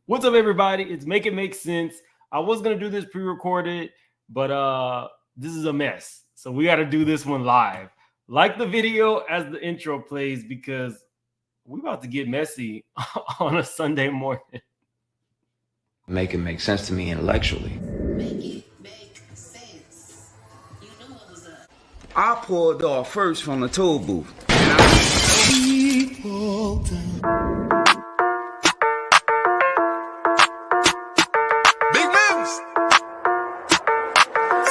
What's up, everybody? It's Make It Make Sense. I was gonna do this pre-recorded, but this is a mess. So we got to do this one live. Like the video as the intro plays because we're about to get messy on a Sunday morning. Make it make sense to me intellectually. Make it make sense. You know what was up. I pulled off first from the toll booth. Big moves.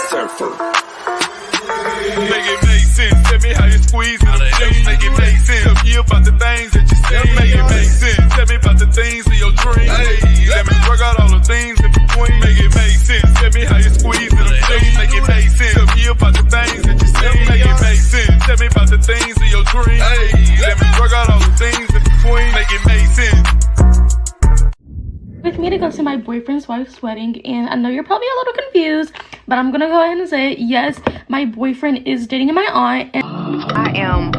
Surfer. Make it make sense. Tell me how you squeeze it. Make it make sense. Tell me about the things that you see. Make it make sense. Tell me about the things of your dreams. Hey, let me work out all the things in between. Make it make sense. Tell me how you squeeze it. Make it make sense. Tell me about the things that you see. Make it make sense. Tell me about the things of your dreams. Hey, let me work out all the things in between. Make it make sense. With me to go to my boyfriend's wife's wedding, and I know you're probably a little confused, but I'm gonna go ahead and say it. Yes, my boyfriend is dating my aunt, and I am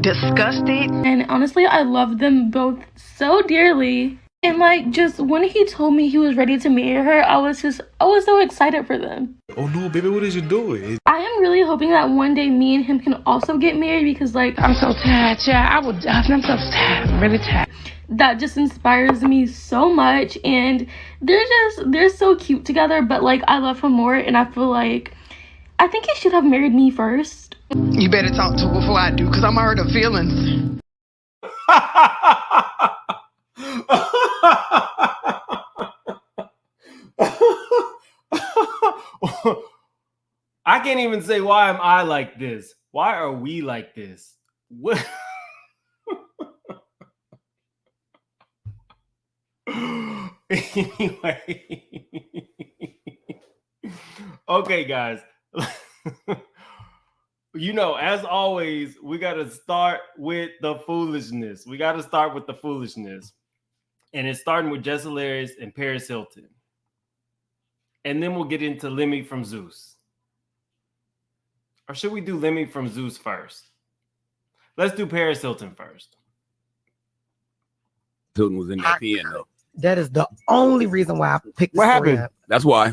disgusted. And honestly, I love them both so dearly. And like, just when he told me he was ready to marry her, I was so excited for them. Oh no, baby, what is you doing? I am really hoping that one day me and him can also get married because like, I'm so tired, yeah. I'm so tired. I'm really tired. That just inspires me so much, and they're so cute together, but like, I love him more, and I feel like I think he should have married me first. You better talk to her before I do, because I'm hurt her feelings. I can't even say why am I like this. Why are we like this? What? Anyway, okay, guys. You know, as always, we got to start with the foolishness. And it's starting with Jess Hilarious and Paris Hilton. And then we'll get into Lemmy from Zeus. Or should we do Lemmy from Zeus first? Let's do Paris Hilton first. Hilton was in that pen, though. That is the only reason why I picked What the story happened? up. That's why.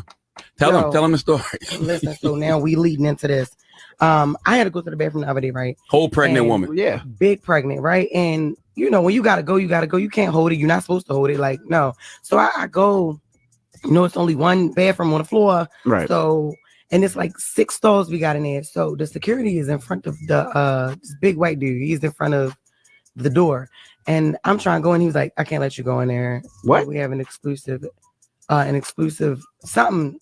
Tell him the story. Listen, so now we leading into this. I had to go to the bathroom the other day, right? Whole pregnant And- woman. Yeah. Big pregnant, right? And you know, when you gotta go, you gotta go. You can't hold it. You're not supposed to hold it. Like, no. So I go, you know, it's only one bathroom on the floor. Right. So, and it's like 6 stalls we got in there. So the security is in front of the this big white dude. He's in front of the door. And I'm trying to go in. He was like, I can't let you go in there. What? We have an exclusive something.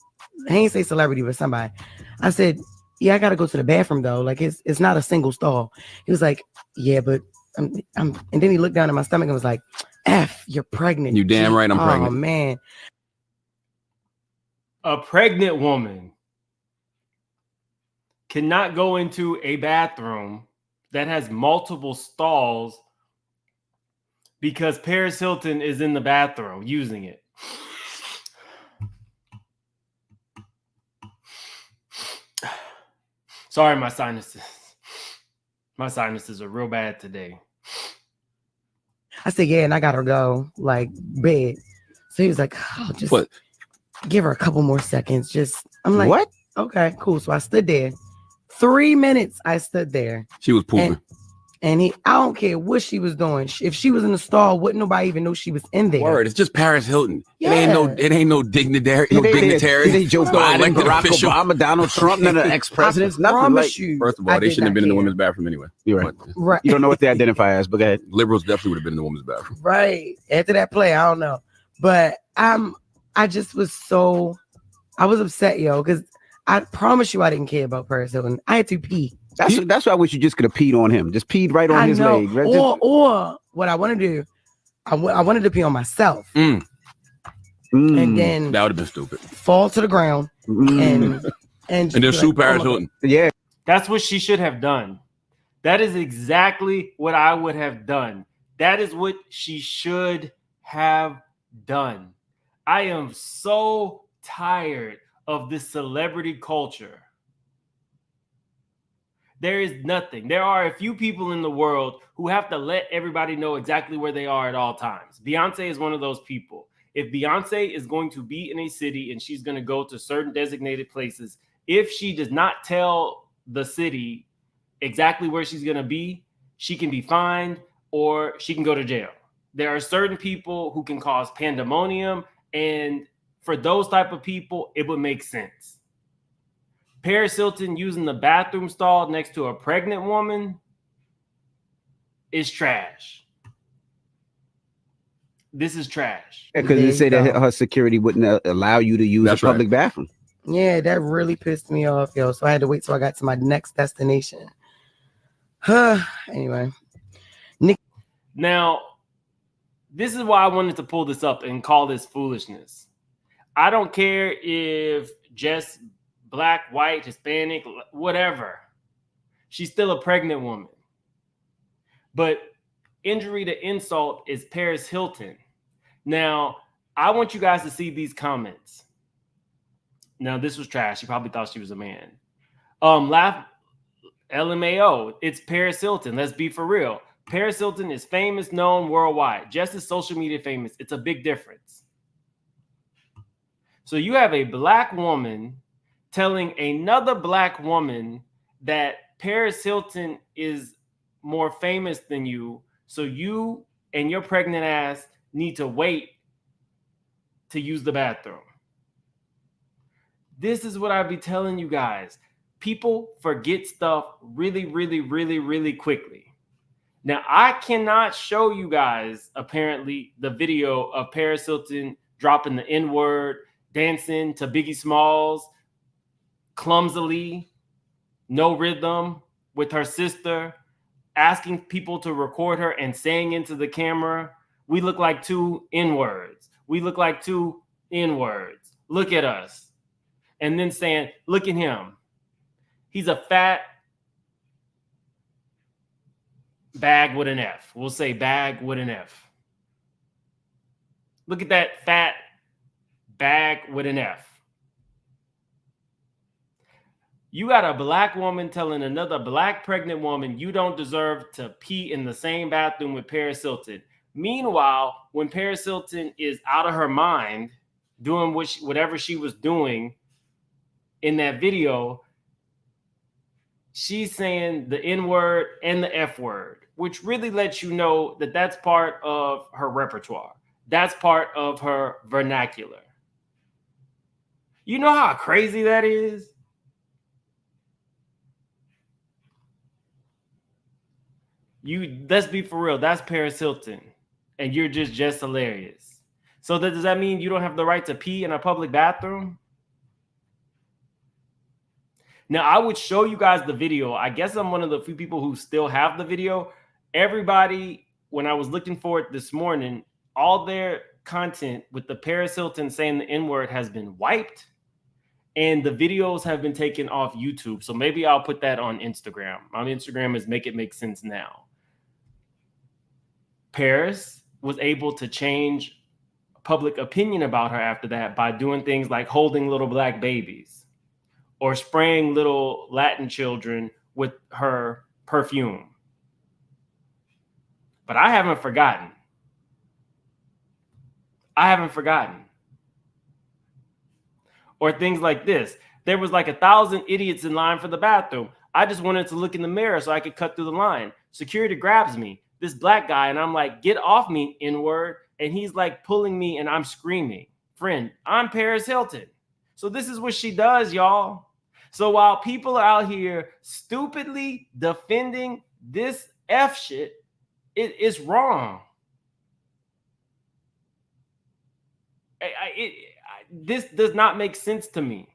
He ain't say celebrity, but somebody. I said, yeah, I gotta go to the bathroom though. Like it's not a single stall. He was like, yeah, but I'm and then he looked down at my stomach and was like, F, you're pregnant. You damn right I'm pregnant. Oh man. A pregnant woman cannot go into a bathroom that has multiple stalls because Paris Hilton is in the bathroom using it. Sorry, my sinuses. My sinuses are real bad today. I said, yeah, and I gotta go, like, bed. So he was like, oh, just What? give her a couple more seconds. I'm like, What? Okay, cool. So I stood there. 3 minutes I stood there. She was pooping. And I don't care what she was doing. If she was in the stall, wouldn't nobody even know she was in there. Word, it's just Paris Hilton. Yeah. It ain't no dignitary. No dignitary. They Joe no Biden, elected Barack official. Obama, Donald Trump, none of the ex-presidents, I nothing. promise Like, you. First of all, I they did shouldn't have not been in the care. women's bathroom anyway. you're right. But Right. You don't know what they identify as, but go ahead. liberals definitely would have been in the women's bathroom. Right. After that play, I don't know. But I just was I was upset, yo, because I promise you I didn't care about Paris Hilton. I had to pee. That's why I wish you just could have peed on him. Just peed right on his leg. Right? Or what I want to do, I wanted to pee on myself. And then That would have been stupid. fall to the ground and And then sue Paris Hilton. Yeah. That's what she should have done. That is exactly what I would have done. That is what she should have done. I am so tired of this celebrity culture. There is nothing. There are a few people in the world who have to let everybody know exactly where they are at all times. Beyonce is one of those people. If Beyonce is going to be in a city and she's going to go to certain designated places, if she does not tell the city exactly where she's going to be, she can be fined or she can go to jail. There are certain people who can cause pandemonium, and for those type of people, it would make sense. Paris Hilton using the bathroom stall next to a pregnant woman is trash. This is trash. Because it said that her security wouldn't allow you to use a public bathroom. Yeah, that really pissed me off, yo. So I had to wait till I got to my next destination. Anyway. Now, this is why I wanted to pull this up and call this foolishness. I don't care if Jess, black, white, Hispanic, whatever. She's still a pregnant woman. But injury to insult is Paris Hilton. Now, I want you guys to see these comments. Now, this was trash. She probably thought she was a man. Laugh, LMAO. It's Paris Hilton. Let's be for real. Paris Hilton is famous, known worldwide. Just as social media famous. It's a big difference. So you have a black woman telling another black woman that Paris Hilton is more famous than you. So you and your pregnant ass need to wait to use the bathroom. This is what I be telling you guys. People forget stuff really, really, really, really quickly. Now, I cannot show you guys, apparently, the video of Paris Hilton dropping the N-word, dancing to Biggie Smalls, clumsily, no rhythm, with her sister, asking people to record her and saying into the camera, we look like two N-words. We look like two N-words. Look at us. And then saying, look at him. He's a fat bag with an F. We'll say bag with an F. Look at that fat bag with an F. You got a black woman telling another black pregnant woman you don't deserve to pee in the same bathroom with Paris Hilton. Meanwhile, when Paris Hilton is out of her mind doing whatever she was doing in that video, she's saying the N-word and the F-word, which really lets you know that that's part of her repertoire. That's part of her vernacular. You know how crazy that is? Let's be for real. That's Paris Hilton. And you're just hilarious. So does that mean you don't have the right to pee in a public bathroom? Now, I would show you guys the video. I guess I'm one of the few people who still have the video. Everybody, when I was looking for it this morning, all their content with the Paris Hilton saying the N-word has been wiped, and the videos have been taken off YouTube. So maybe I'll put that on Instagram. My Instagram is Make It Make Sense Now. Paris was able to change public opinion about her after that by doing things like holding little black babies or spraying little Latin children with her perfume. But I haven't forgotten. I haven't forgotten. Or things like this. There was like 1,000 idiots in line for the bathroom. I just wanted to look in the mirror so I could cut through the line. Security grabs me, this black guy, and I'm like, get off me, N-word. And he's like pulling me and I'm screaming, friend, I'm Paris Hilton. So this is what she does, y'all. So while people are out here stupidly defending this F shit, it is wrong. This does not make sense to me.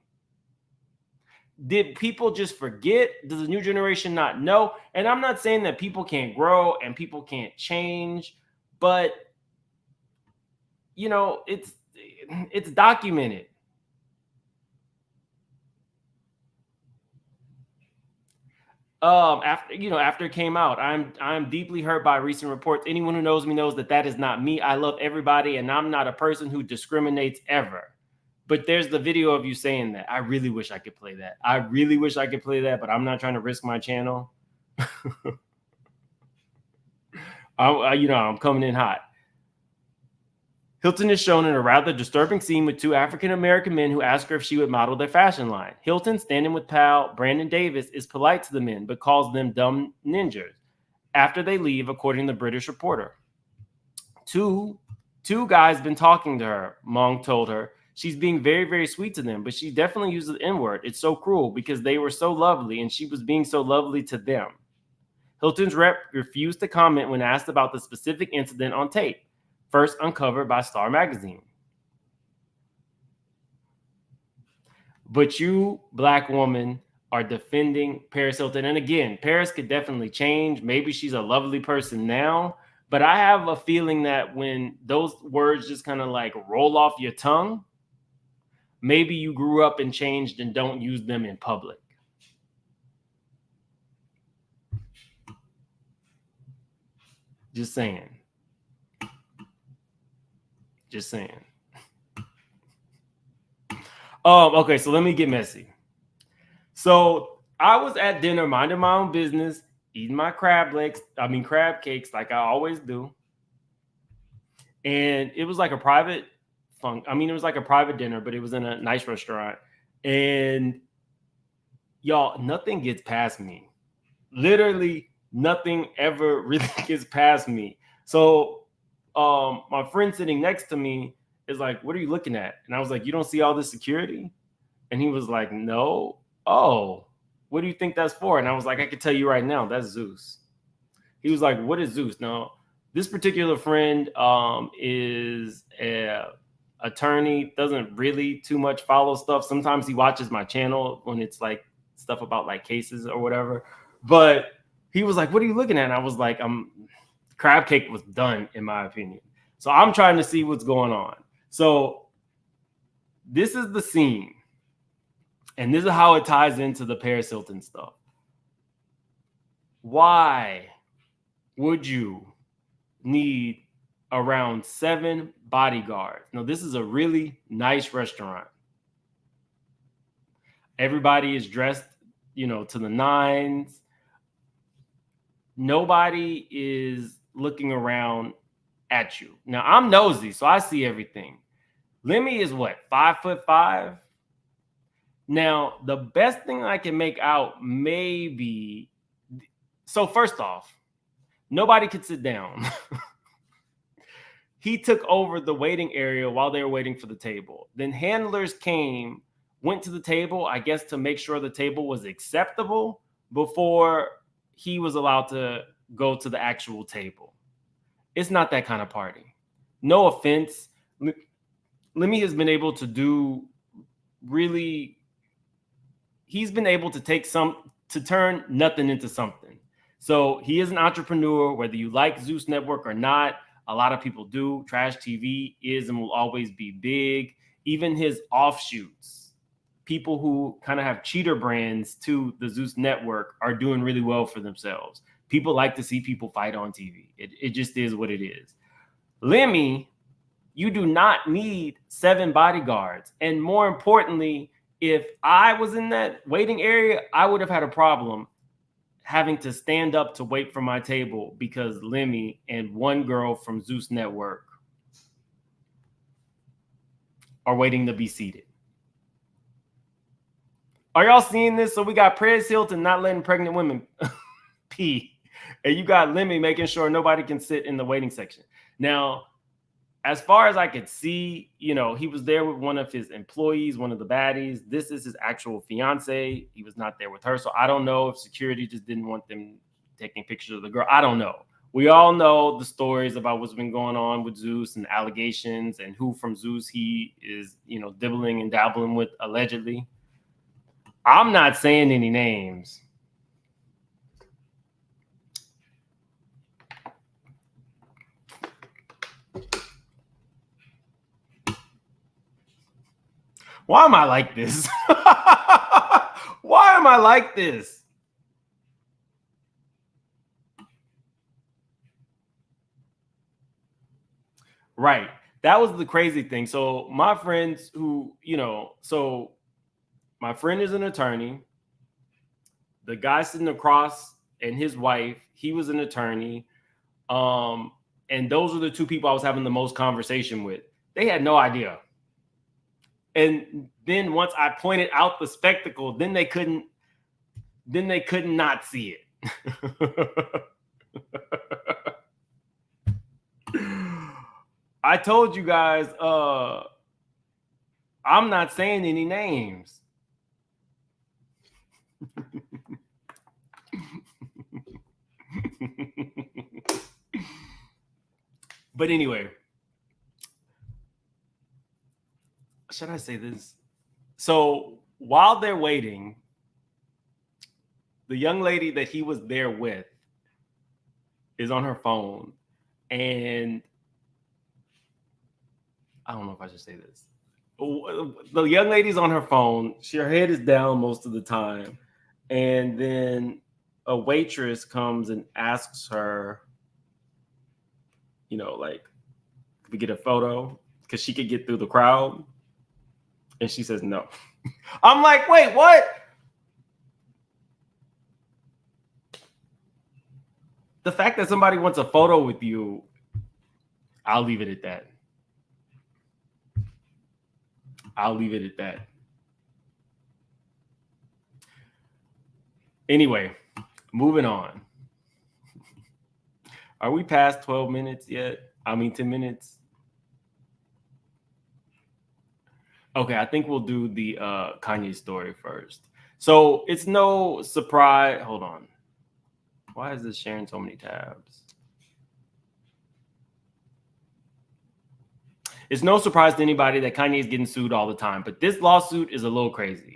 Did people just forget? Does the new generation not know? And I'm not saying that people can't grow and people can't change, but you know, it's documented. After it came out, I'm deeply hurt by recent reports. Anyone who knows me knows that is not me. I love everybody, and I'm not a person who discriminates ever. But there's the video of you saying that. I really wish I could play that. But I'm not trying to risk my channel. I'm coming in hot. Hilton is shown in a rather disturbing scene with two African-American men who ask her if she would model their fashion line. Hilton, standing with pal Brandon Davis, is polite to the men, but calls them dumb ninjas after they leave, according to the British Reporter. Two guys been talking to her, Mong told her. She's being very, very sweet to them, but she definitely uses the N-word. It's so cruel because they were so lovely and she was being so lovely to them. Hilton's rep refused to comment when asked about the specific incident on tape, first uncovered by Star Magazine. But you, black woman, are defending Paris Hilton. And again, Paris could definitely change. Maybe she's a lovely person now, but I have a feeling that when those words just kind of like roll off your tongue, maybe you grew up and changed and don't use them in public. Just saying. Just saying. Okay, so let me get messy. So I was at dinner, minding my own business, eating my crab cakes like I always do. And it was like a private it was like a private dinner, but it was in a nice restaurant. And y'all, nothing gets past me. Literally nothing ever really gets past me. So my friend sitting next to me is like, what are you looking at? And I was like, you don't see all this security? And he was like, no. Oh, what do you think that's for? And I was like, I can tell you right now, that's Zeus. He was like, what is Zeus? Now, this particular friend is a attorney, doesn't really too much follow stuff. Sometimes he watches my channel when it's like stuff about like cases or whatever. But he was like, what are you looking at? And I was like, crab cake was done, in my opinion. So I'm trying to see what's going on. So this is the scene. And this is how it ties into the Paris Hilton stuff. Why would you need around 7 bodyguards? Now, this is a really nice restaurant. Everybody is dressed, to the nines. Nobody is looking around at you. Now, I'm nosy, so I see everything. Lemmy is what, 5'5"? Now, the best thing I can make out maybe... So first off, nobody could sit down. He took over the waiting area while they were waiting for the table. Then handlers came, went to the table, I guess to make sure the table was acceptable before he was allowed to go to the actual table. It's not that kind of party. No offense. Lemmy has been able to do really... He's been able to turn nothing into something. So he is an entrepreneur, whether you like Zeus Network or not. A lot of people do. Trash TV is and will always be big. Even his offshoots, people who kind of have cheater brands to the Zeus Network, are doing really well for themselves. People like to see people fight on TV. It just is what it is. Lemmy, you do not need 7 bodyguards. And more importantly, if I was in that waiting area, I would have had a problem having to stand up to wait for my table because Lemmy and one girl from Zeus Network are waiting to be seated. Are y'all seeing this? So we got Paris Hilton not letting pregnant women pee. And you got Lemmy making sure nobody can sit in the waiting section. Now, as far as I could see, he was there with one of his employees, one of the baddies. This is his actual fiance. He was not there with her. So I don't know if security just didn't want them taking pictures of the girl. I don't know. We all know the stories about what's been going on with Zeus and allegations and who from Zeus he is, dibbling and dabbling with allegedly. I'm not saying any names. Why am I like this? Why am I like this? Right. That was the crazy thing. So my friends who, so my friend is an attorney. The guy sitting across and his wife, he was an attorney. And those were the 2 people I was having the most conversation with. They had no idea. And then once I pointed out the spectacle, then they couldn't not see it. I told you guys, I'm not saying any names. But anyway, should I say this? So while they're waiting, the young lady that he was there with is on her phone, and I don't know if I should say this. The young lady's on her phone. Her head is down most of the time. And then a waitress comes and asks her, you know, like, could we get a photo? Because she could get through the crowd. And she says no. I'm like, wait, what? The fact that somebody wants a photo with you, I'll leave it at that. I'll leave it at that. Anyway, moving on. Are we past 12 minutes yet? I mean, 10 minutes. Okay, I think we'll do the Kanye story first. So it's no surprise. Hold on. Why is this sharing so many tabs? It's no surprise to anybody that Kanye is getting sued all the time, but this lawsuit is a little crazy.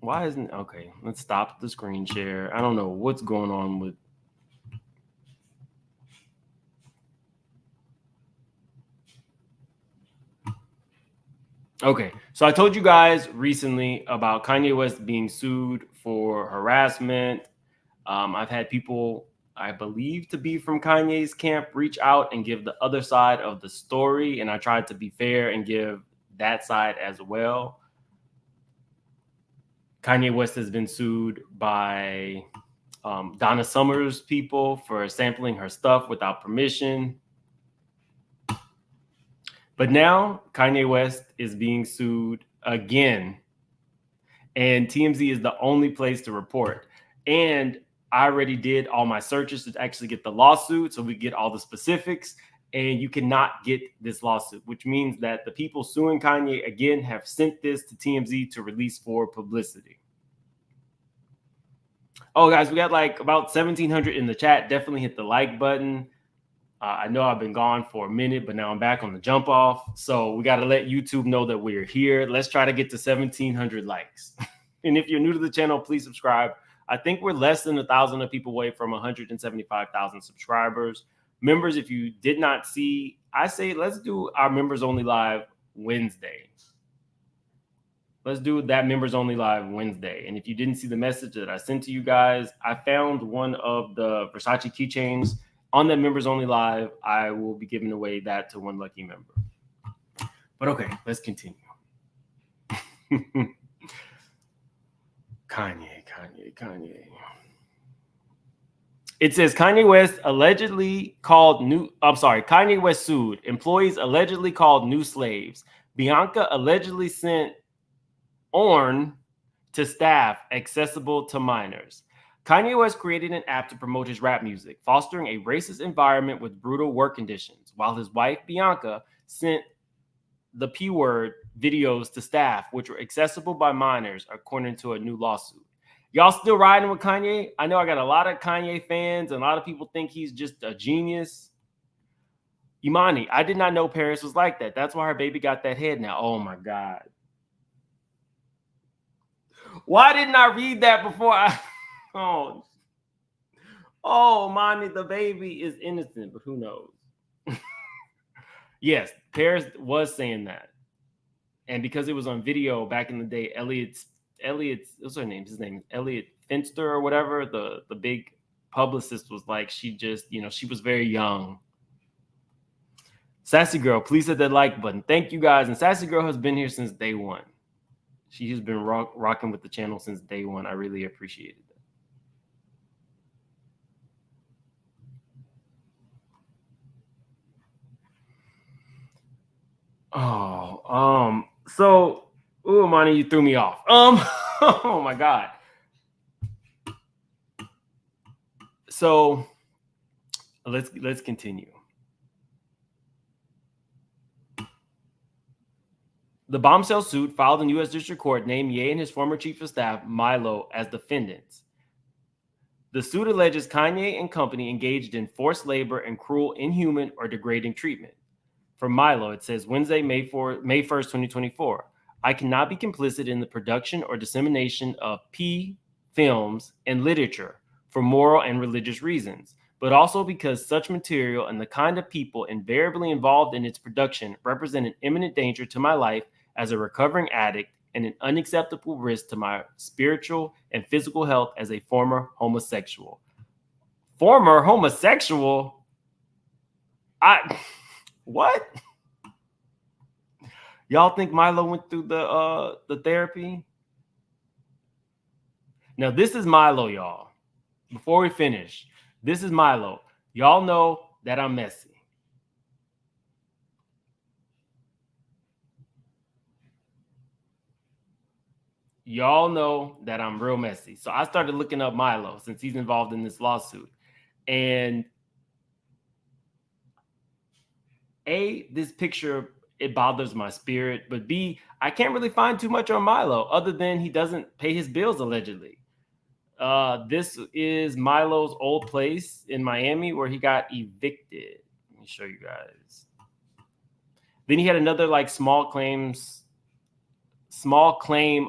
Why isn't okay? Let's stop the screen share. I don't know what's going on with. Okay, so I told you guys recently about Kanye West being sued for harassment. I've had people, I believe to be from Kanye's camp, reach out and give the other side of the story, and I tried to be fair and give that side as well. Kanye West has been sued by Donna Summer's people for sampling her stuff without permission. But now Kanye West is being sued again. And TMZ is the only place to report. And I already did all my searches to actually get the lawsuit so we get all the specifics. And you cannot get this lawsuit, which means that the people suing Kanye again have sent this to TMZ to release for publicity. Oh, guys, we got like about 1,700 in the chat. Definitely hit the like button. I know I've been gone for a minute, but now I'm back on the jump off. So we got to let YouTube know that we're here. Let's try to get to 1,700 likes. And if you're new to the channel, please subscribe. I think we're less than 1,000 people away from 175,000 subscribers. Members, if you did not see, I say let's do our members only live Wednesday. Let's do that members only live Wednesday. And if you didn't see the message that I sent to you guys, I found one of the Versace keychains on that members only live. I will be giving away that to one lucky member. But okay, let's continue. Kanye. It says Kanye West Kanye West sued. Employees allegedly called new slaves. Bianca allegedly sent porn to staff accessible to minors. Kanye West created an app to promote his rap music, fostering a racist environment with brutal work conditions, while his wife, Bianca, sent the P-word videos to staff, which were accessible by minors, according to a new lawsuit. Y'all still riding with Kanye? I know I got a lot of Kanye fans, and a lot of people think he's just a genius. Imani, I did not know Paris was like that. That's why her baby got that head now. Oh, my God. Why didn't I read that before I... Oh, Monty, the baby is innocent, but who knows? Yes, Paris was saying that. And because it was on video back in the day, Elliot's what's her name? His name is Elliot Finster or whatever. The big publicist was like, she just, she was very young. Sassy Girl, please hit that like button. Thank you guys. And Sassy Girl has been here since day one. She has been rocking with the channel since day one. I really appreciate it. So, ooh, Monty, you threw me off. Oh my God. So let's continue. The bombshell suit filed in U.S. District Court named Ye and his former chief of staff, Milo, as defendants. The suit alleges Kanye and company engaged in forced labor and cruel, inhuman, or degrading treatment. For Milo, it says Wednesday, May 1st, 2024. I cannot be complicit in the production or dissemination of films and literature for moral and religious reasons, but also because such material and the kind of people invariably involved in its production represent an imminent danger to my life as a recovering addict and an unacceptable risk to my spiritual and physical health as a former homosexual. Former homosexual? What? Y'all think Milo went through the therapy? Now, this is Milo, y'all. Before we finish, this is Milo. Y'all know that I'm messy. Y'all know that I'm real messy. So I started looking up Milo since he's involved in this lawsuit. And A, this picture, it bothers my spirit. But B, I can't really find too much on Milo other than he doesn't pay his bills allegedly. This is Milo's old place in Miami where he got evicted. Let me show you guys. Then he had another like small claim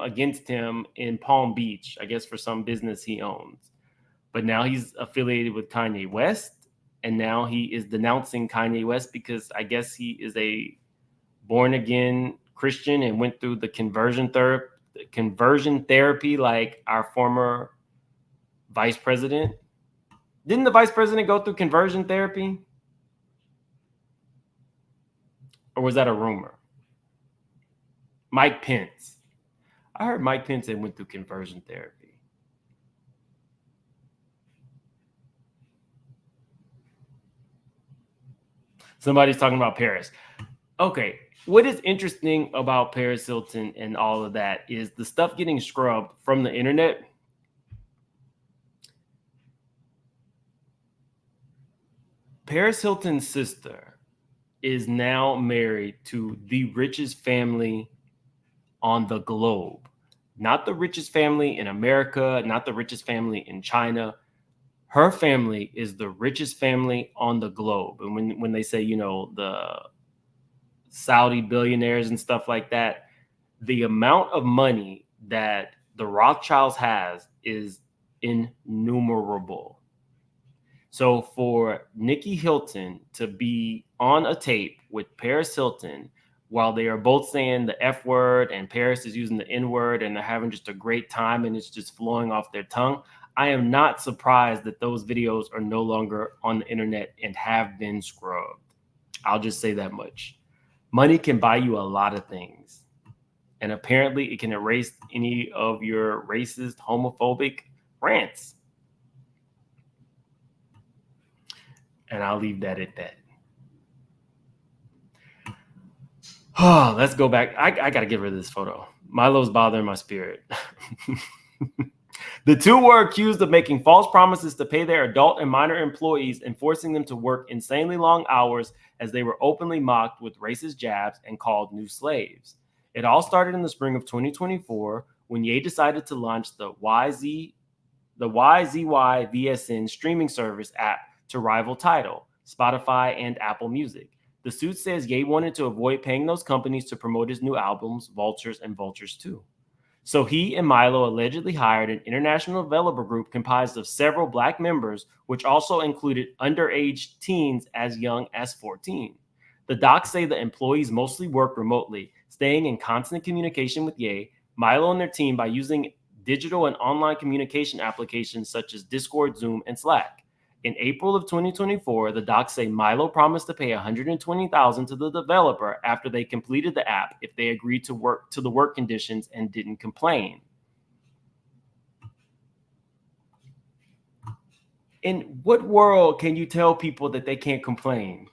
against him in Palm Beach, I guess for some business he owns. But now he's affiliated with Kanye West, and now he is denouncing Kanye West because I guess he is a born-again Christian and went through the conversion therapy like our former vice president. Didn't the vice president go through conversion therapy? Or was that a rumor? Mike Pence. I heard Mike Pence had went through conversion therapy. Somebody's talking about Paris. Okay. What is interesting about Paris Hilton and all of that is the stuff getting scrubbed from the internet. Paris Hilton's sister is now married to the richest family on the globe. Not the richest family in America, not the richest family in China. Her family is the richest family on the globe. And when they say, you know, the Saudi billionaires and stuff like that, the amount of money that the Rothschilds has is innumerable. So for Nikki Hilton to be on a tape with Paris Hilton while they are both saying the F word and Paris is using the N word and they're having just a great time and it's just flowing off their tongue, I am not surprised that those videos are no longer on the internet and have been scrubbed. I'll just say that much. Money can buy you a lot of things. And apparently it can erase any of your racist, homophobic rants. And I'll leave that at that. Oh, let's go back. I got to get rid of this photo. Milo's bothering my spirit. The two were accused of making false promises to pay their adult and minor employees and forcing them to work insanely long hours as they were openly mocked with racist jabs and called new slaves. It all started in the spring of 2024 when Ye decided to launch the YZY-VSN streaming service app to rival Tidal, Spotify, and Apple Music. The suit says Ye wanted to avoid paying those companies to promote his new albums, Vultures and Vultures 2. So he and Milo allegedly hired an international developer group comprised of several Black members, which also included underage teens as young as 14. The docs say the employees mostly worked remotely, staying in constant communication with Ye, Milo, and their team by using digital and online communication applications such as Discord, Zoom, and Slack. In April of 2024, the docs say Milo promised to pay $120,000 to the developer after they completed the app if they agreed to work to the work conditions and didn't complain. In what world can you tell people that they can't complain?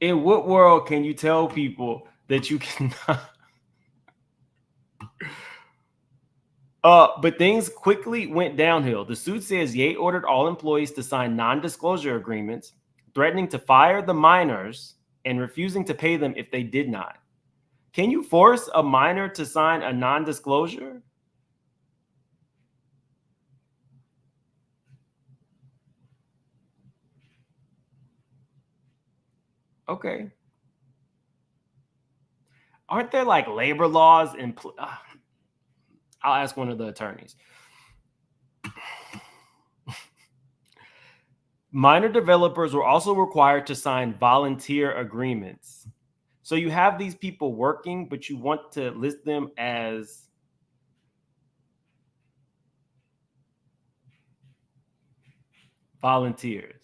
In what world can you tell people that you cannot? But things quickly went downhill. The suit says Ye ordered all employees to sign non-disclosure agreements, threatening to fire the minors and refusing to pay them if they did not. Can you force a minor to sign a non-disclosure? Okay. Aren't there like labor laws in I'll ask one of the attorneys. Minor developers were also required to sign volunteer agreements. So you have these people working, but you want to list them as volunteers.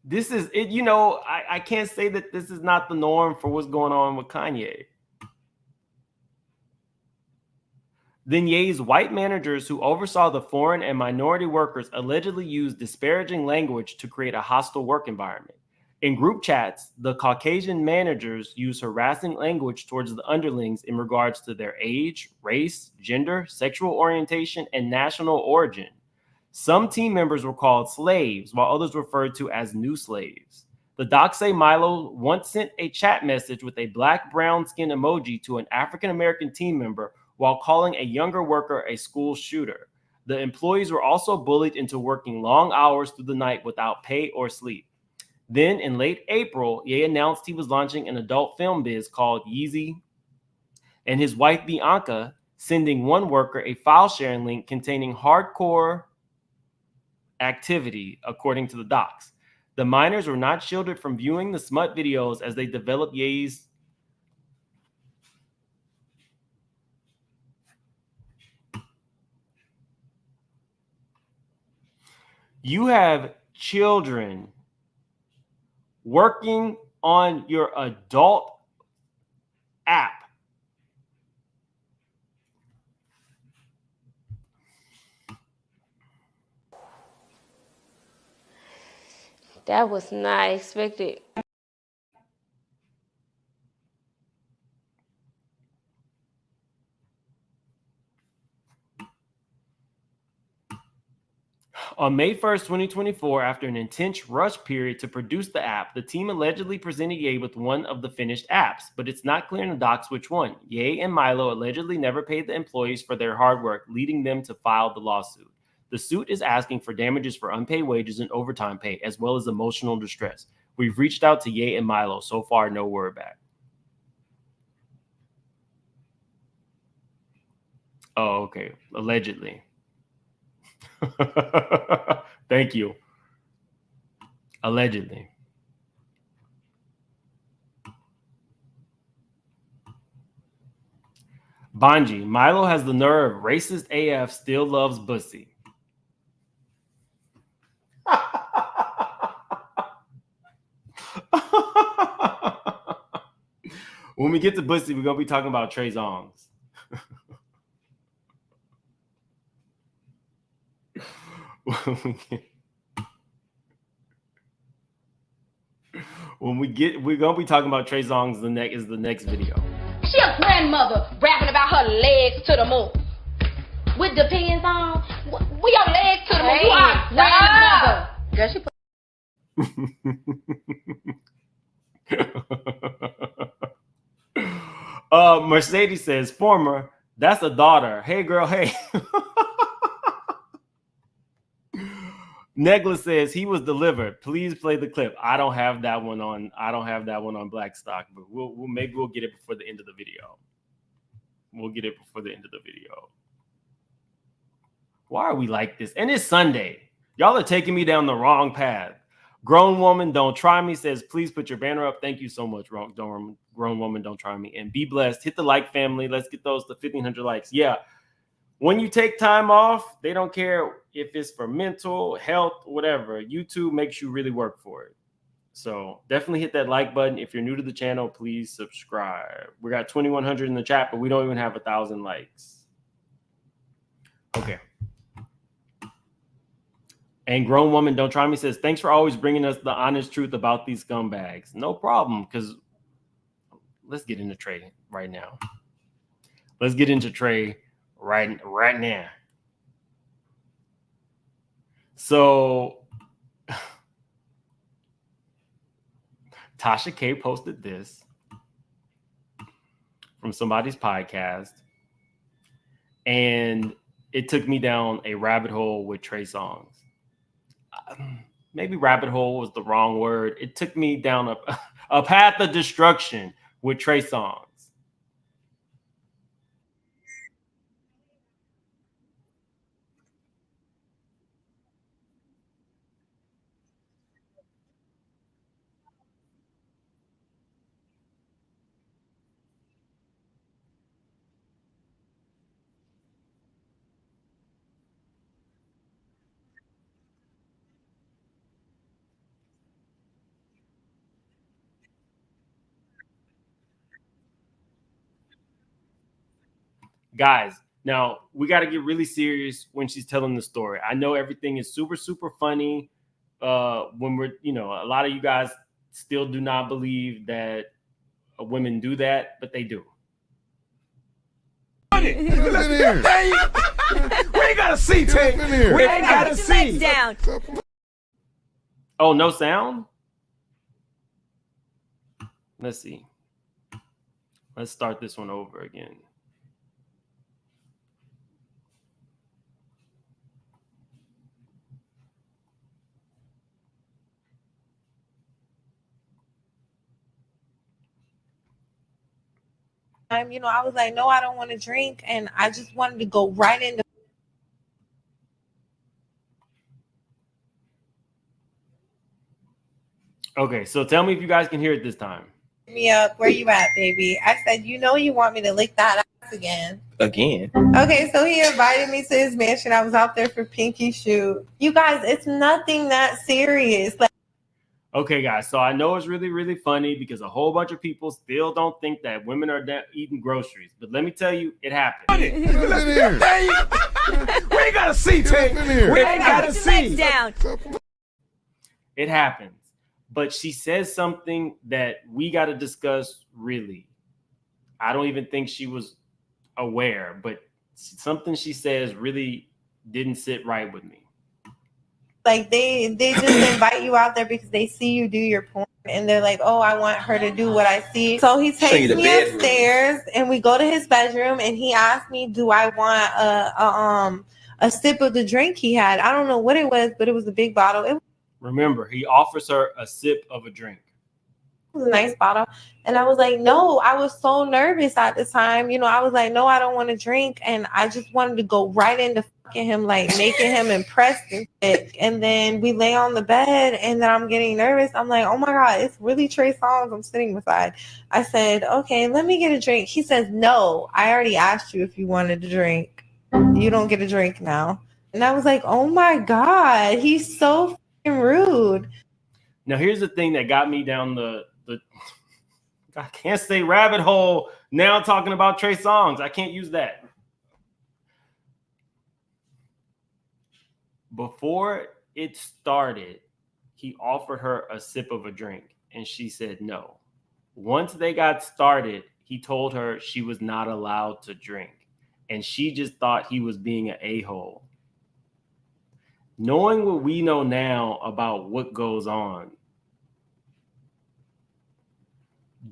This is it, you know, I can't say that this is not the norm for what's going on with Kanye. Then Ye's white managers who oversaw the foreign and minority workers allegedly used disparaging language to create a hostile work environment. In group chats, the Caucasian managers used harassing language towards the underlings in regards to their age, race, gender, sexual orientation, and national origin. Some team members were called slaves, while others referred to as new slaves. The docs say Milo once sent a chat message with a black brown skin emoji to an African-American team member while calling a younger worker a school shooter. The employees were also bullied into working long hours through the night without pay or sleep. Then in late April, Ye announced he was launching an adult film biz called Yeezy, and his wife Bianca sending one worker a file sharing link containing hardcore activity, according to the docs. The minors were not shielded from viewing the smut videos as they developed Ye's You have children working on your adult app. That was not expected. On May 1st, 2024, after an intense rush period to produce the app, the team allegedly presented Ye with one of the finished apps, but it's not clear in the docs which one. Ye and Milo allegedly never paid the employees for their hard work, leading them to file the lawsuit. The suit is asking for damages for unpaid wages and overtime pay, as well as emotional distress. We've reached out to Ye and Milo. So far, no word back. Oh, okay. Allegedly. Thank you. Allegedly. Banji, Milo has the nerve. Racist AF still loves Bussy. When we get to Bussy, we're going to be talking about Trey Songz. We're gonna be talking about Trey Songz. The next video. She a grandmother rapping about her legs to the moon with the pins on. We your legs to the moon. You are grandmother. Girl, she Mercedes says former. That's a daughter. Hey girl. Hey. Negla says he was delivered. Please play the clip. I don't have that one on Blackstock, but maybe we'll get it before the end of the video. Why are we like this? And it's Sunday. Y'all are taking me down the wrong path. Grown Woman Don't Try Me says, please put your banner up. Thank you so much, Grown Woman Don't Try Me. And be blessed. Hit the like, family. Let's get those to 1,500 likes. Yeah. When you take time off, they don't care if it's for mental health, whatever. YouTube makes you really work for it. So definitely hit that like button. If you're new to the channel, please subscribe. We got 2,100 in the chat, but we don't even have 1,000 likes. Okay. And Grown Woman Don't Try Me says, thanks for always bringing us the honest truth about these scumbags. No problem, because let's get into Trey right now. Let's get into Trey right now. So Tasha K posted this from somebody's podcast, and it took me down a rabbit hole with Trey Songz. Maybe rabbit hole was the wrong word. It took me down a path of destruction with Trey Songz. Guys, now we got to get really serious when she's telling the story. I know everything is super, super funny. When we're, a lot of you guys still do not believe that women do that, but they do. We ain't got to see, Tay. We ain't got to see. Down. Oh, no sound? Let's see. Let's start this one over again. I was like, no, I don't want to drink. And I just wanted to go right into. Okay, so tell me if you guys can hear it this time. Me up. Where you at, baby? I said, you want me to lick that ass again. Again. Okay, so he invited me to his mansion. I was out there for pinky shoot. You guys, it's nothing that serious. Okay, guys, so I know it's really, really funny because a whole bunch of people still don't think that women are eating groceries. But let me tell you, it happens. We ain't got to see, Tay. We ain't got to see. Down. It happens. But she says something that we got to discuss, really. I don't even think she was aware, but something she says really didn't sit right with me. Like they just invite you out there because they see you do your porn and they're like, oh, I want her to do what I see. So he takes me upstairs and we go to his bedroom and he asked me, do I want a sip of the drink he had? I don't know what it was, but it was a big bottle. Remember, he offers her a sip of a drink. It was a nice bottle. And I was like, no, I was so nervous at the time. I was like, no, I don't want to drink. And I just wanted to go right into fucking him, like making him impressed and shit. And then we lay on the bed and then I'm getting nervous. I'm like, oh my God, it's really Trey Songz I'm sitting beside. I said, okay, let me get a drink. He says, no, I already asked you if you wanted to drink. You don't get a drink now. And I was like, oh my God, he's so fucking rude. Now, here's the thing that got me down the I can't say rabbit hole now talking about Trey Songz. I can't use that. Before it started, he offered her a sip of a drink and she said no. Once they got started, he told her she was not allowed to drink. And she just thought he was being an a-hole. Knowing what we know now about what goes on,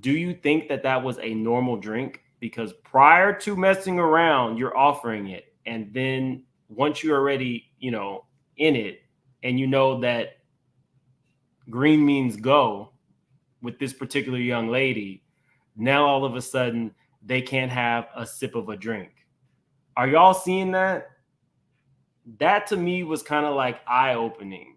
do you think that was a normal drink? Because prior to messing around, you're offering it. And then once you're already, in it, and you know that green means go with this particular young lady, now all of a sudden they can't have a sip of a drink. Are y'all seeing that? That to me was kind of like eye-opening.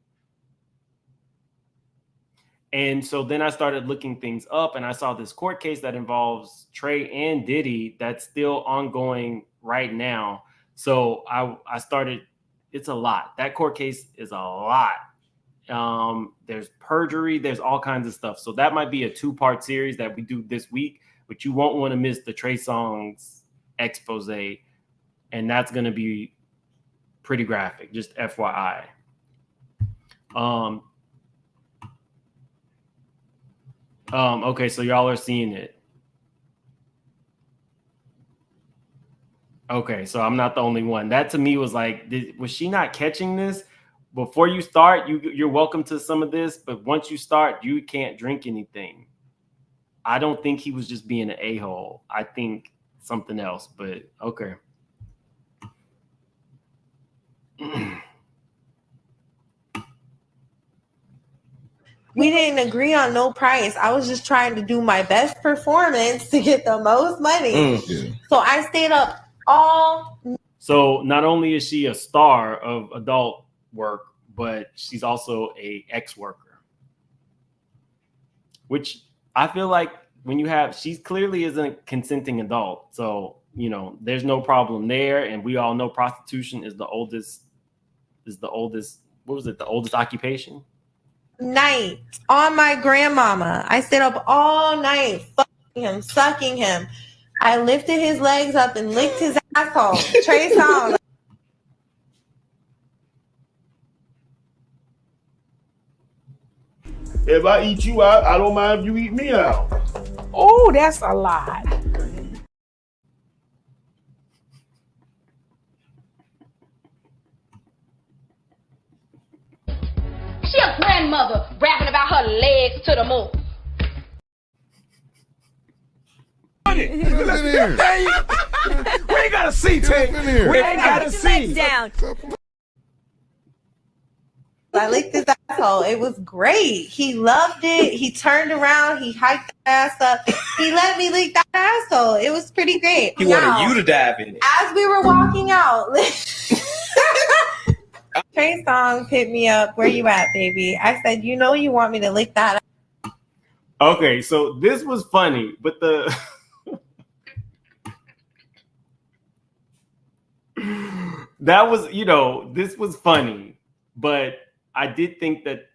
And so then I started looking things up and I saw this court case that involves Trey and Diddy that's still ongoing right now. So I started, it's a lot. That court case is a lot. There's perjury, there's all kinds of stuff. So that might be a 2-part series that we do this week, but you won't want to miss the Trey Songz expose. And that's going to be pretty graphic, just FYI. Okay, so y'all are seeing it. Okay, so I'm not the only one. That to me was like, was she not catching this? Before you start, you're welcome to some of this, but once you start, you can't drink anything. I don't think he was just being an a-hole. I think something else, but okay. We didn't agree on no price. I was just trying to do my best performance to get the most money. So I stayed up all. So not only is she a star of adult work, but she's also a ex-worker, which I feel like when you have, she clearly isn't a consenting adult. So, you know, there's no problem there. And we all know prostitution is the oldest, what was it? The oldest occupation? Night on my grandmama. I stayed up all night fucking him, sucking him. I lifted his legs up and licked his asshole. Trey Songz. If I eat you out, I don't mind if you eat me out. Oh, that's a lot. She a grandmother rapping about her legs to the moon. We ain't got to see, Tay. We ain't got to see. I licked his asshole. It was great. He loved it. He turned around. He hiked the ass up. He let me lick that asshole. It was pretty great. He wanted you to dive in it. As we were walking out, Trey Songz hit me up. Where you at, baby? I said, you know you want me to lick that. Okay, so this was funny, but the that was, you know, this was funny, but I did think that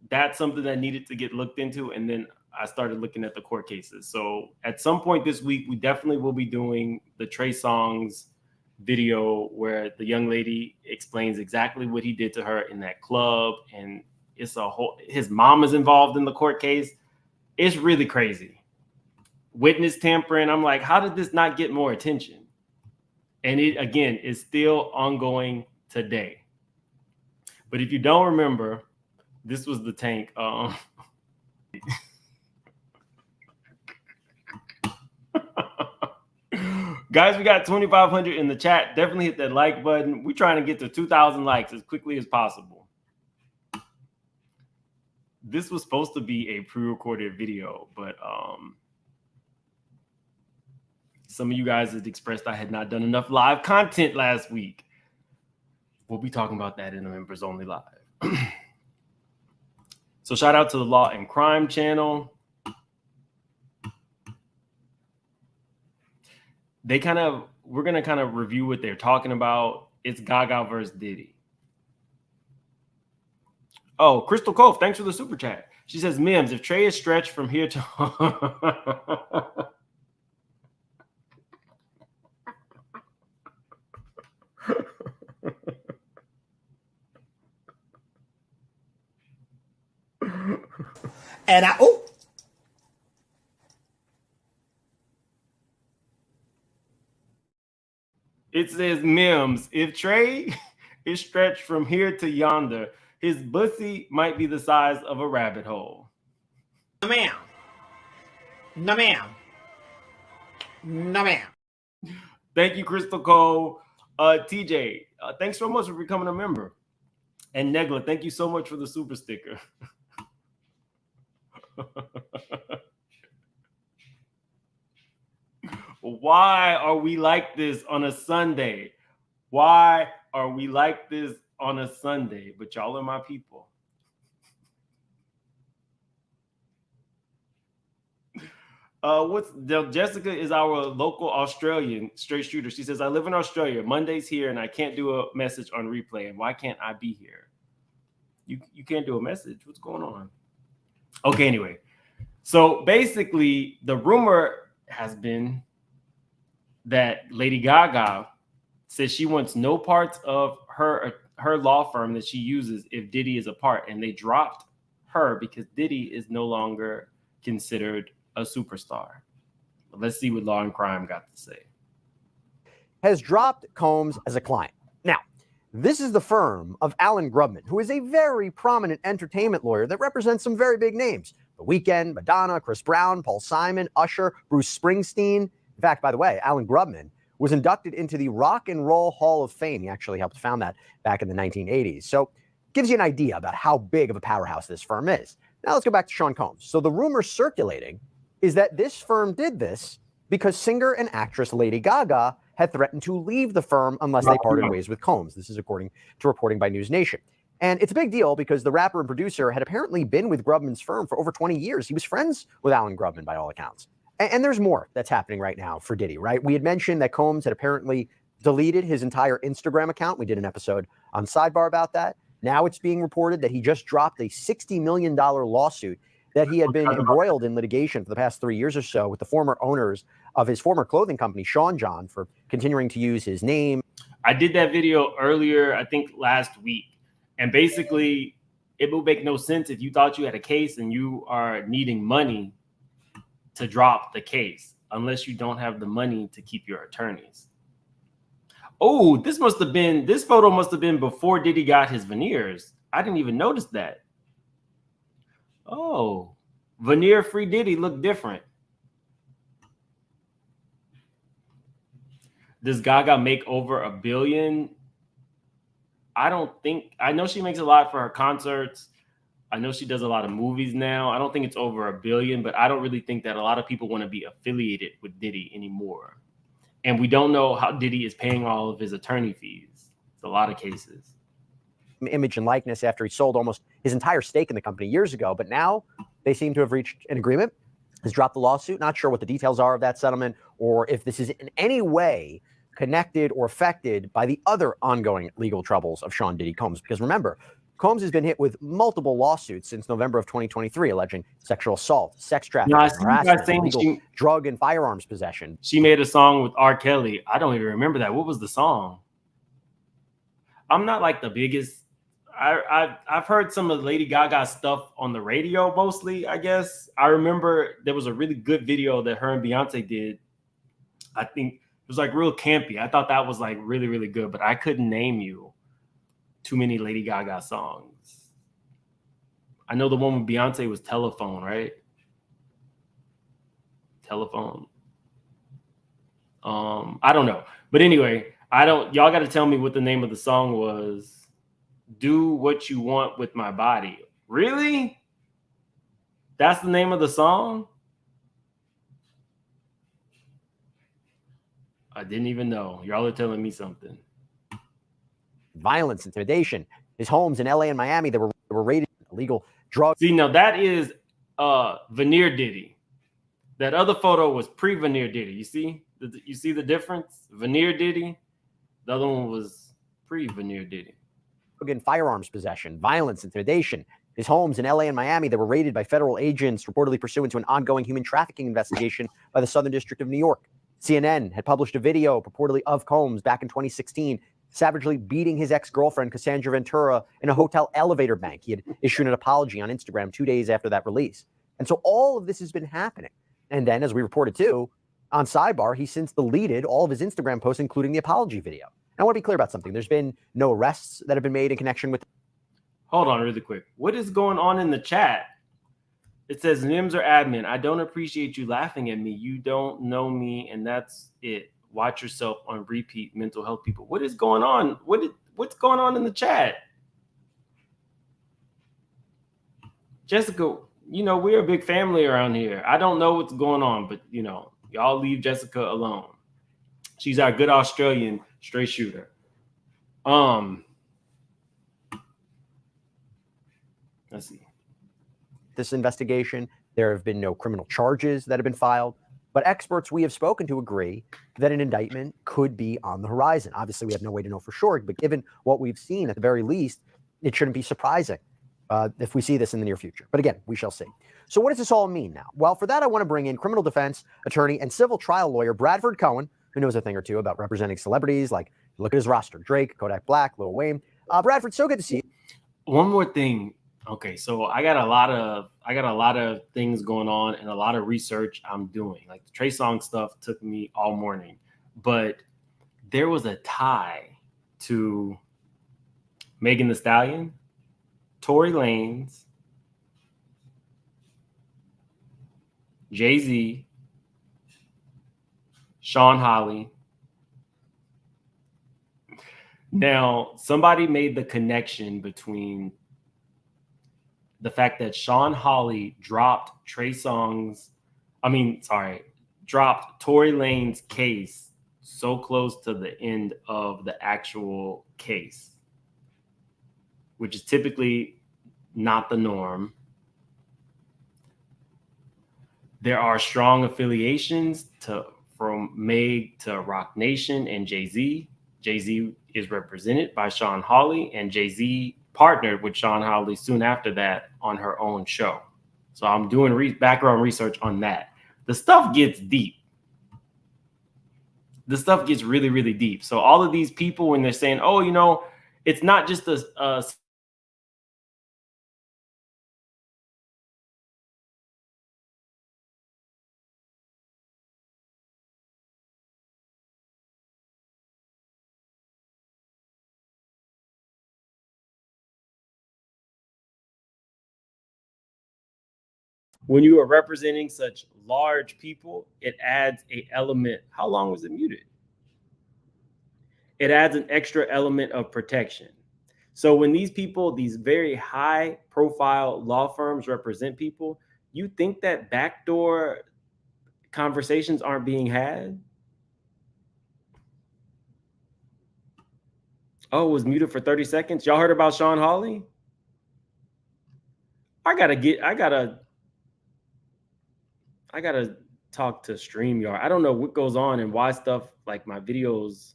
that's something that needed to get looked into, and then I started looking at the court cases. So at some point this week, we definitely will be doing the Trey Songz video where the young lady explains exactly what he did to her in that club, and it's a whole, his mom is involved in the court case. It's really crazy. Witness tampering. I'm like, how did this not get more attention? And it, again, is still ongoing today. But if you don't remember, this was the tank. Guys, we got 2,500 in the chat. Definitely hit that like button. We're trying to get to 2,000 likes as quickly as possible. This was supposed to be a pre-recorded video, but some of you guys had expressed I had not done enough live content last week. We'll be talking about that in the members only live. So shout out to the Law and Crime channel. We're going to kind of review what they're talking about. It's Gaga versus Diddy. Oh, Crystal Cove, thanks for the super chat. She says, Mims, if Trey is stretched from here to... And it says, Mims, if Trey is stretched from here to yonder, his bussy might be the size of a rabbit hole. no, ma'am. No, ma'am. No, ma'am. Thank you, Crystal Cole. TJ, thanks so much for becoming a member. And Negla, thank you so much for the super sticker. Why are we like this on a Sunday? Why are we like this on a Sunday? But y'all are my people. Jessica is our local Australian straight shooter. She says, I live in Australia. Monday's here and I can't do a message on replay. And why can't I be here? You can't do a message. What's going on? Okay, anyway. So basically, the rumor has been that Lady Gaga says she wants no parts of her her law firm that she uses if Diddy is a part, and they dropped her because Diddy is no longer considered a superstar. Let's see what Law and Crime got to say. Has dropped Combs as a client. Now, this is the firm of Alan Grubman, who is a very prominent entertainment lawyer that represents some very big names. The Weeknd, Madonna, Chris Brown, Paul Simon, Usher, Bruce Springsteen. In fact, by the way, Alan Grubman was inducted into the Rock and Roll Hall of Fame. He actually helped found that back in the 1980s. So gives you an idea about how big of a powerhouse this firm is. Now let's go back to Sean Combs. So the rumor circulating is that this firm did this because singer and actress Lady Gaga had threatened to leave the firm unless they parted ways with Combs. This is according to reporting by News Nation. And it's a big deal because the rapper and producer had apparently been with Grubman's firm for over 20 years. He was friends with Alan Grubman by all accounts. And there's more that's happening right now for Diddy, right? We had mentioned that Combs had apparently deleted his entire Instagram account. We did an episode on Sidebar about that. Now it's being reported that he just dropped a $60 million lawsuit that he had been embroiled in litigation for the past 3 years or so with the former owners of his former clothing company, Sean John, for continuing to use his name. I did that video earlier, I think last week. And basically, it would make no sense if you thought you had a case and you are needing money to drop the case, unless you don't have the money to keep your attorneys. Oh, this photo must have been before Diddy got his veneers. I didn't even notice that. Oh, veneer-free Diddy looked different. Does Gaga make over $1 billion? I know she makes a lot for her concerts. I know she does a lot of movies now. I don't think it's over $1 billion, but I don't really think that a lot of people want to be affiliated with Diddy anymore. And we don't know how Diddy is paying all of his attorney fees. It's a lot of cases. Image and likeness after he sold almost his entire stake in the company years ago. But now they seem to have reached an agreement, has dropped the lawsuit. Not sure what the details are of that settlement or if this is in any way connected or affected by the other ongoing legal troubles of Sean Diddy Combs. Because remember, Combs has been hit with multiple lawsuits since November of 2023, alleging sexual assault, sex trafficking, harassment, illegal drug and firearms possession. She made a song with R. Kelly. I don't even remember that. What was the song? I'm not like the biggest. I've heard some of Lady Gaga stuff on the radio mostly, I guess. I remember there was a really good video that her and Beyonce did. I think it was like real campy. I thought that was like really, really good, but I couldn't name you too many Lady Gaga songs. I know the one with Beyonce was Telephone, right? Telephone. I don't know. But anyway, y'all got to tell me what the name of the song was. Do What You Want With My Body. Really? That's the name of the song? I didn't even know. Y'all are telling me something. Violence, intimidation. His homes in LA and Miami that were raided illegal drugs. See, now that is Veneer Diddy. That other photo was pre-Veneer Diddy. You see? You see the difference? Veneer Diddy. The other one was pre-Veneer Diddy. Again, firearms possession, violence, intimidation. His homes in LA and Miami that were raided by federal agents reportedly pursuant to an ongoing human trafficking investigation by the Southern District of New York. CNN had published a video purportedly of Combs back in 2016, savagely beating his ex-girlfriend, Cassandra Ventura, in a hotel elevator bank. He had issued an apology on Instagram 2 days after that release. And so all of this has been happening. And then, as we reported too, on Sidebar, he since deleted all of his Instagram posts, including the apology video. And I want to be clear about something. There's been no arrests that have been made in connection with. Hold on really quick. What is going on in the chat? It says, Nims or admin, I don't appreciate you laughing at me. You don't know me, and that's it. Watch yourself on repeat, mental health people. What is going on? What's going on in the chat? Jessica, we're a big family around here. I don't know what's going on, but, y'all leave Jessica alone. She's our good Australian straight shooter. Let's see. This investigation, there have been no criminal charges that have been filed, but experts we have spoken to agree that an indictment could be on the horizon. Obviously, we have no way to know for sure, but given what we've seen, at the very least, it shouldn't be surprising if we see this in the near future. But again, we shall see. So what does this all mean now? Well, for that, I want to bring in criminal defense attorney and civil trial lawyer Bradford Cohen, who knows a thing or two about representing celebrities. Like, look at his roster: Drake, Kodak Black, Lil Wayne. Bradford, so good to see you. One more thing. Okay, so I got a lot of things going on and a lot of research I'm doing. Like the Trey Songz stuff took me all morning, but there was a tie to Megan Thee Stallion, Tory Lanez, Jay-Z, Sean Holly. Now, somebody made the connection between the fact that Sean Holly dropped Tory Lanez's case so close to the end of the actual case, which is typically not the norm. There are strong affiliations from Meg to Roc Nation and Jay-Z. Jay-Z is represented by Sean Holly, and Jay-Z partnered with Sean Holly soon after that on her own show. So I'm doing background research on that. The stuff gets deep. The stuff gets really, really deep. So all of these people, when they're saying, oh, you know, it's not just a when you are representing such large people, it adds an element. How long was it muted? It adds an extra element of protection. So when these people, these very high profile law firms represent people, you think that backdoor conversations aren't being had? Oh, it was muted for 30 seconds. Y'all heard about Sean Holly? I gotta talk to StreamYard. I don't know what goes on and why stuff like my videos.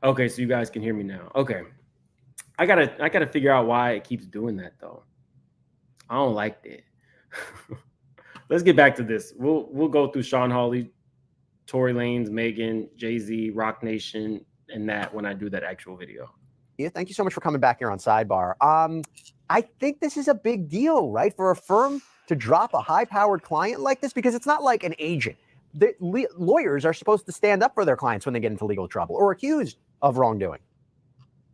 Okay, so you guys can hear me now. Okay. I gotta figure out why it keeps doing that though. I don't like it. Let's get back to this. We'll go through Sean Holly, Tory Lanez, Megan, Jay-Z, Roc Nation, and that when I do that actual video. Yeah, thank you so much for coming back here on Sidebar. I think this is a big deal, right? For a firm to drop a high-powered client like this, because it's not like an agent. The lawyers are supposed to stand up for their clients when they get into legal trouble or accused of wrongdoing.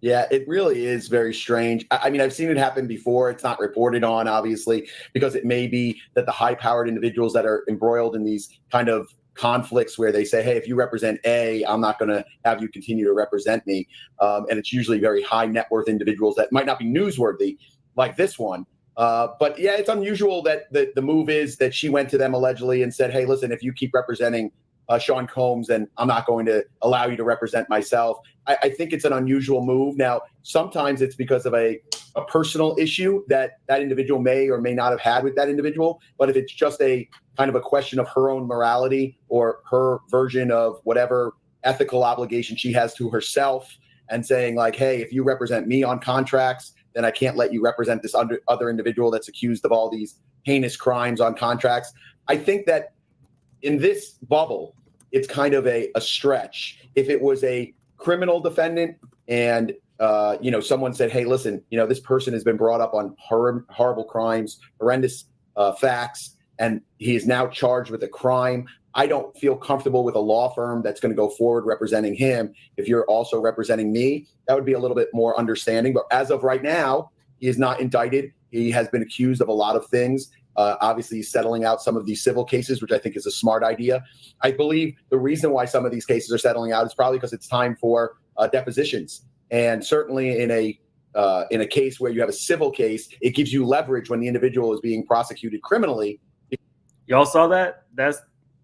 Yeah, it really is very strange. I mean, I've seen it happen before. It's not reported on, obviously, because it may be that the high-powered individuals that are embroiled in these kind of conflicts where they say, hey, if you represent A, I'm not going to have you continue to represent me. And it's usually very high net worth individuals that might not be newsworthy like this one. But yeah, it's unusual that the move is that she went to them allegedly and said, hey, listen, if you keep representing Sean Combs, then I'm not going to allow you to represent myself. I think it's an unusual move. Now, sometimes it's because of a personal issue that individual may or may not have had with that individual. But if it's just a kind of a question of her own morality or her version of whatever ethical obligation she has to herself and saying like, hey, if you represent me on contracts, then I can't let you represent this other individual that's accused of all these heinous crimes on contracts. I think that in this bubble, it's kind of a stretch. If it was a criminal defendant and someone said, hey, listen, this person has been brought up on horrible crimes, horrendous facts, and he is now charged with a crime. I don't feel comfortable with a law firm that's going to go forward representing him. If you're also representing me, that would be a little bit more understanding. But as of right now, he is not indicted. He has been accused of a lot of things. Obviously, he's settling out some of these civil cases, which I think is a smart idea. I believe the reason why some of these cases are settling out is probably because it's time for depositions. And certainly in a case where you have a civil case, it gives you leverage when the individual is being prosecuted criminally. Y'all saw that?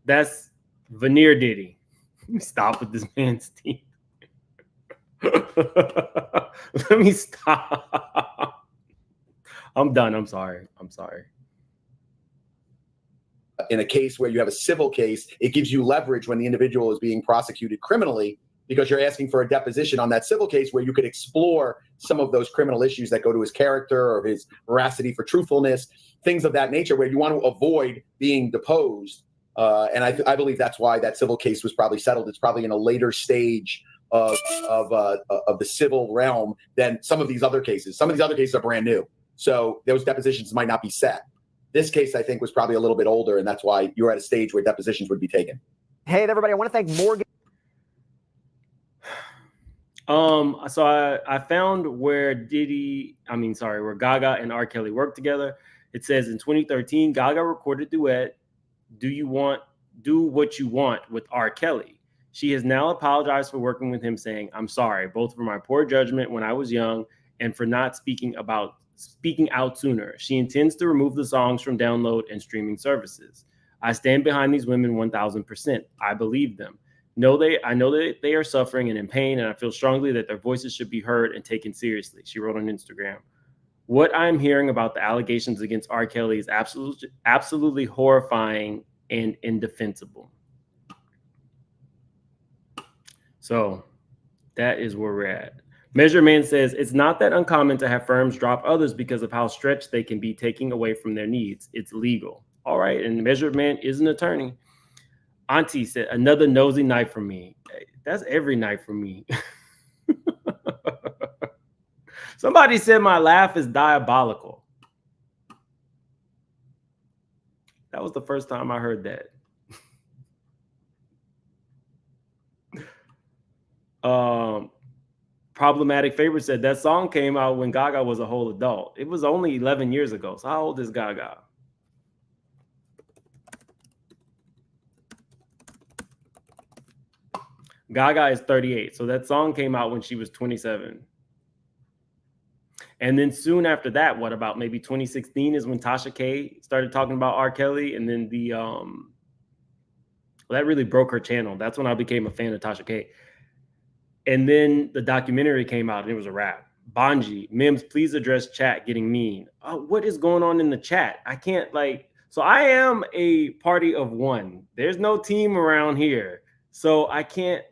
That's veneer Diddy. Stop with this man's teeth. Let me stop. I'm done. I'm sorry. In a case where you have a civil case, it gives you leverage when the individual is being prosecuted criminally because you're asking for a deposition on that civil case where you could explore some of those criminal issues that go to his character or his veracity for truthfulness, things of that nature where you want to avoid being deposed And I believe that's why that civil case was probably settled. It's probably in a later stage of the civil realm than some of these other cases. Some of these other cases are brand new, so those depositions might not be set. This case, I think, was probably a little bit older, and that's why you're at a stage where depositions would be taken. Hey, everybody! I want to thank Morgan. So I found where where Gaga and R. Kelly worked together. It says in 2013, Gaga recorded duet "Do What You Want" with R. Kelly. She has now apologized for working with him, saying, "I'm sorry, both for my poor judgment when I was young and for not speaking out sooner. She intends to remove the songs from download and streaming services. I stand behind these women 1,000%. I believe them. I know that they are suffering and in pain, and I feel strongly that their voices should be heard and taken seriously," she wrote on Instagram. "What I'm hearing about the allegations against R. Kelly is absolutely horrifying and indefensible." So that is where we're at. Measure Man says, "It's not that uncommon to have firms drop others because of how stretched they can be taking away from their needs. It's legal." All right. And Measure Man is an attorney. Auntie said, "Another nosy night for me." That's every night for me. Somebody said my laugh is diabolical. That was the first time I heard that. Problematic Favorite said that song came out when Gaga was a whole adult. It was only 11 years ago. So how old is Gaga? Gaga is 38. So that song came out when she was 27. And then soon after that, what about maybe 2016 is when Tasha K started talking about R. Kelly. And then that really broke her channel. That's when I became a fan of Tasha K. And then the documentary came out and it was a wrap. Bonji, Mims, please address chat getting mean. What is going on in the chat? I can't so I am a party of one. There's no team around here. So I can't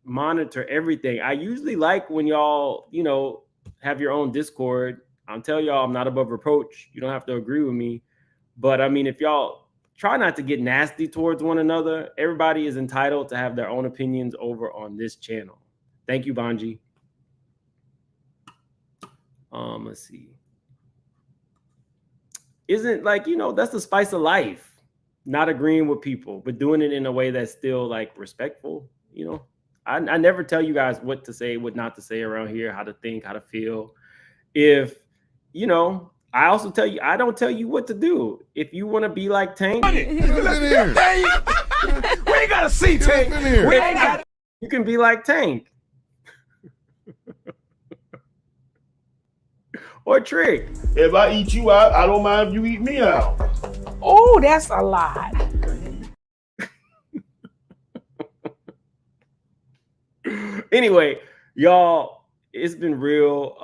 monitor everything. I usually like when y'all, have your own Discord. I'll tell y'all I'm not above reproach. You don't have to agree with me. But I mean, if y'all try not to get nasty towards one another, everybody is entitled to have their own opinions over on this channel. Thank you, Bonji. Let's see. Isn't that's the spice of life. Not agreeing with people, but doing it in a way that's still respectful. I never tell you guys what to say, what not to say around here, how to think, how to feel. If, I also tell you, I don't tell you what to do. If you want to be like Tank, we ain't got to see Tank. You can be like Tank. Or Trick. If I eat you out, I don't mind if you eat me out. Oh, that's a lot. Anyway, y'all, it's been real.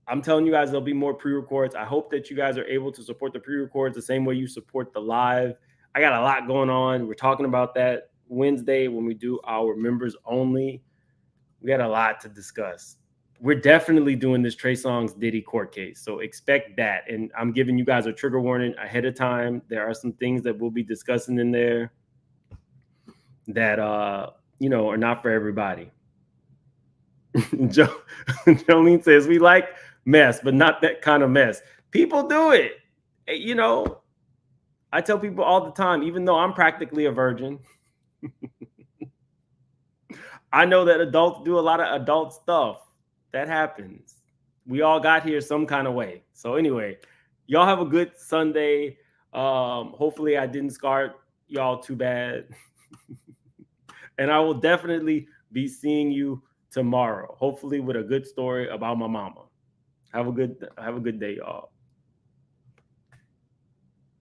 I'm telling you guys, there'll be more pre-records. I hope that you guys are able to support the pre-records the same way you support the live. I got a lot going on. We're talking about that Wednesday when we do our members only. We got a lot to discuss. We're definitely doing this Trey Songz Diddy court case. So expect that. And I'm giving you guys a trigger warning ahead of time. There are some things that we'll be discussing in there that, are not for everybody. Jolene says, we like mess, but not that kind of mess. People do it. I tell people all the time, even though I'm practically a virgin, I know that adults do a lot of adult stuff. That happens. We all got here some kind of way. So anyway, y'all have a good Sunday. Hopefully I didn't scar y'all too bad. And I will definitely be seeing you tomorrow, hopefully with a good story about my mama. Have a good day, y'all.